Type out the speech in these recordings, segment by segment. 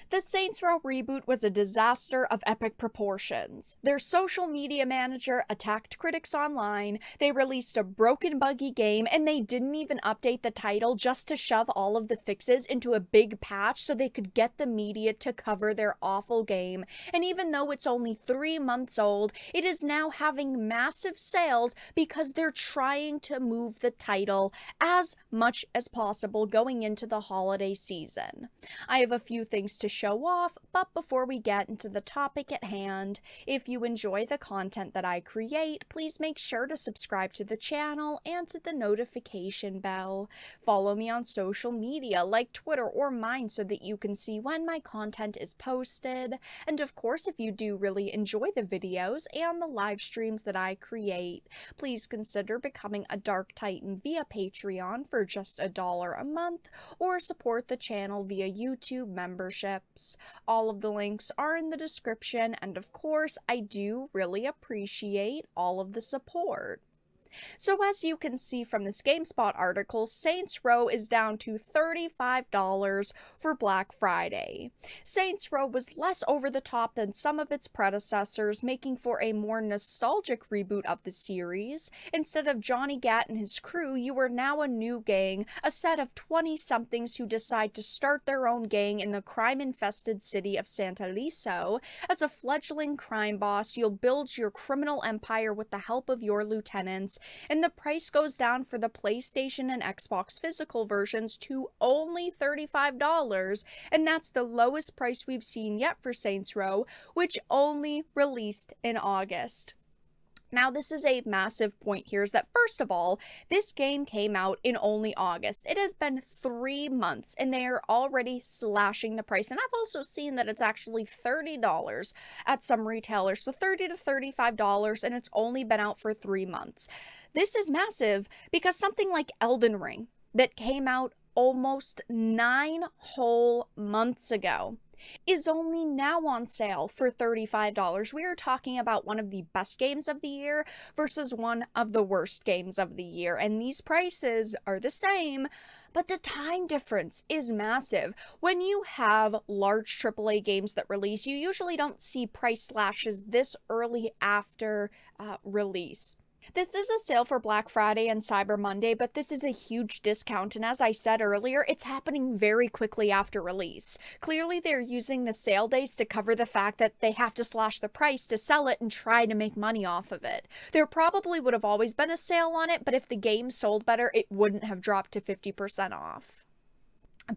The Saints Row reboot was a disaster of epic proportions. Their social media manager attacked critics online, they released a broken, buggy game, and they didn't even update the title just to shove all of the fixes into a big patch so they could get the media to cover their awful game. And even though it's only 3 months old, it is now having massive sales because they're trying to move the title as much as possible going into the holiday season. I have a few things to show off, but before we get into the topic at hand, if you enjoy the content that I create, please make sure to subscribe to the channel and to the notification bell. Follow me on social media like Twitter or mine so that you can see when my content is posted. And of course, if you do really enjoy the videos and the live streams that I create, please consider becoming a Dark Titan via Patreon for just $1 a month, or support the channel via YouTube memberships. All of the links are in the description, and of course, I do really appreciate all of the support. So as you can see from this GameSpot article, Saints Row is down to $35 for Black Friday. Saints Row was less over the top than some of its predecessors, making for a more nostalgic reboot of the series. Instead of Johnny Gat and his crew, you are now a new gang, a set of 20-somethings who decide to start their own gang in the crime-infested city of Santaliso. As a fledgling crime boss, you'll build your criminal empire with the help of your lieutenants, and the price goes down for the PlayStation and Xbox physical versions to only $35, and that's the lowest price we've seen yet for Saints Row, which only released in August. Now, this is a massive point here, is that first of all, this game came out in only August. It has been 3 months, and they are already slashing the price. And I've also seen that it's actually $30 at some retailers, so $30 to $35, and it's only been out for 3 months. This is massive because something like Elden Ring, that came out almost 9 whole months ago, is only now on sale for $35. We are talking about one of the best games of the year versus one of the worst games of the year, and these prices are the same, but the time difference is massive. When you have large AAA games that release, you usually don't see price slashes this early after release. This is a sale for Black Friday and Cyber Monday, but this is a huge discount, and as I said earlier, it's happening very quickly after release. Clearly, they're using the sale days to cover the fact that they have to slash the price to sell it and try to make money off of it. There probably would have always been a sale on it, but if the game sold better, it wouldn't have dropped to 50% off.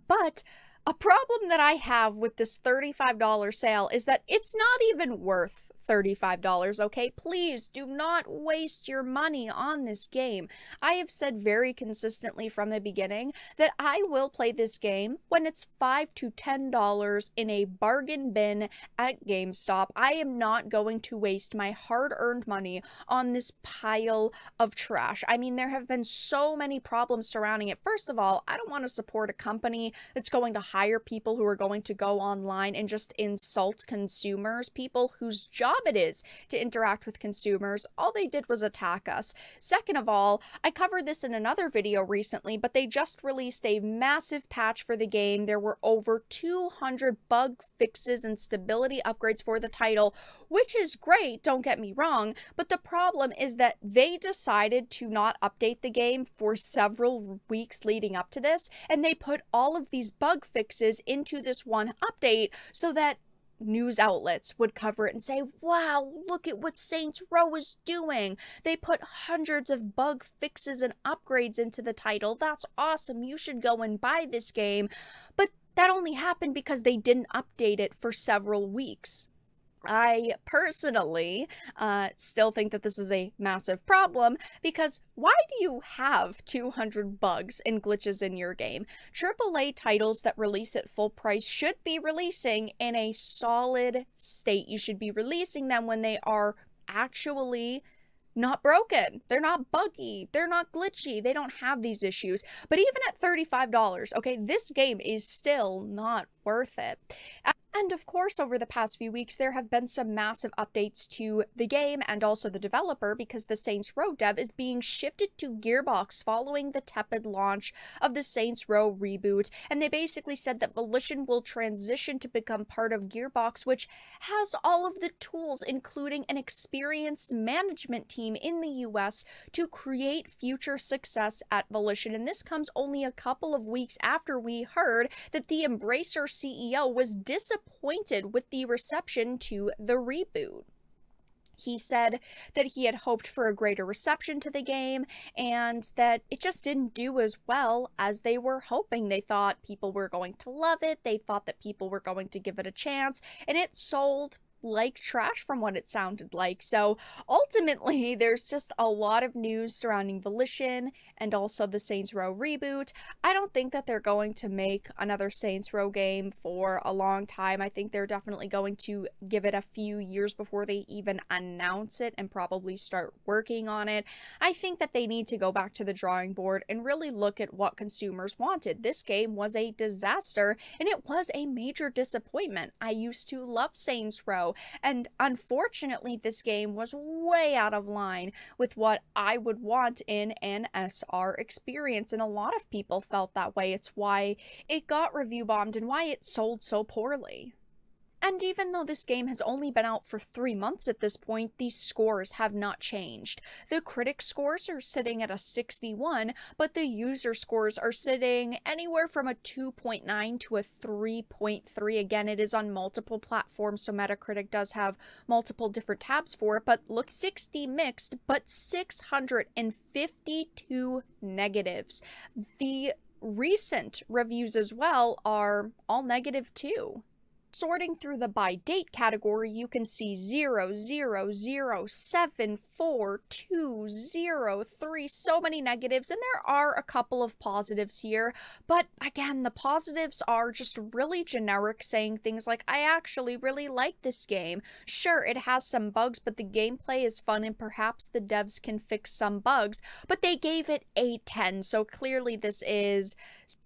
But a problem that I have with this $35 sale is that it's not even worth $35, okay? Please do not waste your money on this game. I have said very consistently from the beginning that I will play this game when it's $5 to $10 in a bargain bin at GameStop. I am not going to waste my hard-earned money on this pile of trash. I mean, there have been so many problems surrounding it. First of all, I don't want to support a company that's going to hire people who are going to go online and just insult consumers, people whose job it is to interact with consumers. All they did was attack us. Second of all, I covered this in another video recently, but they just released a massive patch for the game. There were over 200 bug fixes and stability upgrades for the title, which is great, don't get me wrong, but the problem is that they decided to not update the game for several weeks leading up to this, and they put all of these bug fixes into this one update so that news outlets would cover it and say, wow, look at what Saints Row is doing. They put hundreds of bug fixes and upgrades into the title. That's awesome. You should go and buy this game. But that only happened because they didn't update it for several weeks. I personally still think that this is a massive problem, because why do you have 200 bugs and glitches in your game? AAA titles that release at full price should be releasing in a solid state. You should be releasing them when they are actually not broken. They're not buggy. They're not glitchy. They don't have these issues. But even at $35, okay, this game is still not worth it. And of course, over the past few weeks, there have been some massive updates to the game and also the developer because the Saints Row dev is being shifted to Gearbox following the tepid launch of the Saints Row reboot. And they basically said that Volition will transition to become part of Gearbox, which has all of the tools, including an experienced management team in the US to create future success at Volition. And this comes only a couple of weeks after we heard that the Embracer CEO was disappointed with the reception to the reboot. He said that he had hoped for a greater reception to the game and that it just didn't do as well as they were hoping. They thought people were going to love it, they thought that people were going to give it a chance, and it sold like trash from what it sounded like. So ultimately, there's just a lot of news surrounding Volition and also the Saints Row reboot. I don't think that they're going to make another Saints Row game for a long time. I think they're definitely going to give it a few years before they even announce it and probably start working on it. I think that they need to go back to the drawing board and really look at what consumers wanted. This game was a disaster and it was a major disappointment. I used to love Saints Row, and unfortunately this game was way out of line with what I would want in an SR experience, and a lot of people felt that way. It's why it got review bombed and why it sold so poorly. And even though this game has only been out for 3 months at this point, these scores have not changed. The critic scores are sitting at a 61, but the user scores are sitting anywhere from a 2.9 to a 3.3. Again, it is on multiple platforms, so Metacritic does have multiple different tabs for it, but look, 60 mixed, but 652 negatives. The recent reviews as well are all negative too. Sorting through the by date category, you can see 0, 0, 0, 7, 4, 2, 0, 3, so many negatives, and there are a couple of positives here, but again, the positives are just really generic, saying things like, I actually really like this game. Sure, it has some bugs, but the gameplay is fun and perhaps the devs can fix some bugs, but they gave it a 10, so clearly this is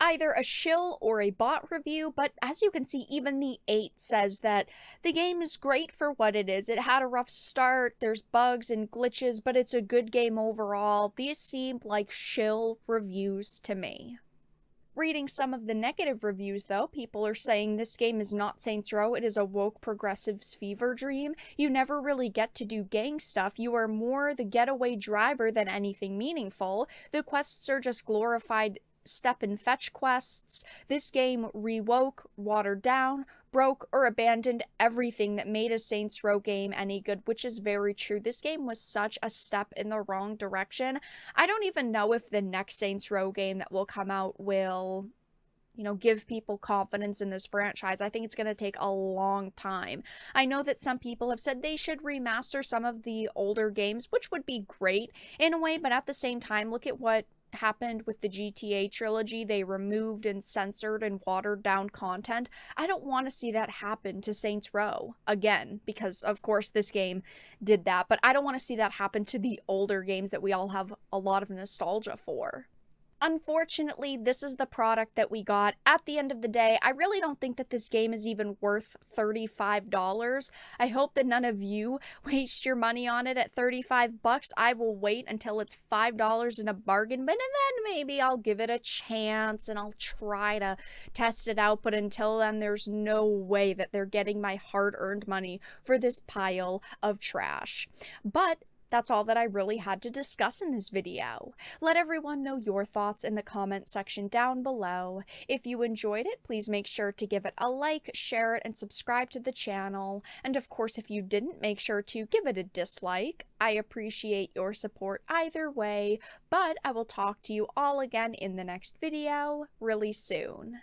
either a shill or a bot review, but as you can see, even the 8 says that the game is great for what it is. It had a rough start, there's bugs and glitches, but it's a good game overall. These seemed like shill reviews to me. Reading some of the negative reviews, though, people are saying this game is not Saints Row, it is a woke progressive's fever dream. You never really get to do gang stuff, you are more the getaway driver than anything meaningful. The quests are just glorified step and fetch quests. This game rewoke, watered down, broke, or abandoned everything that made a Saints Row game any good, which is very true. This game was such a step in the wrong direction. I don't even know if the next Saints Row game that will come out will, give people confidence in this franchise. I think it's going to take a long time. I know that some people have said they should remaster some of the older games, which would be great in a way, but at the same time, look at what happened with the GTA trilogy. They removed and censored and watered down content. I don't want to see that happen to Saints Row again, because of course this game did that, but I don't want to see that happen to the older games that we all have a lot of nostalgia for. Unfortunately, this is the product that we got. At the end of the day, I really don't think that this game is even worth $35. I hope that none of you waste your money on it at $35. I will wait until it's $5 in a bargain bin, and then maybe I'll give it a chance and I'll try to test it out. But until then, there's no way that they're getting my hard-earned money for this pile of trash. But that's all that I really had to discuss in this video. Let everyone know your thoughts in the comment section down below. If you enjoyed it, please make sure to give it a like, share it, and subscribe to the channel. And of course, if you didn't, make sure to give it a dislike. I appreciate your support either way, but I will talk to you all again in the next video really soon.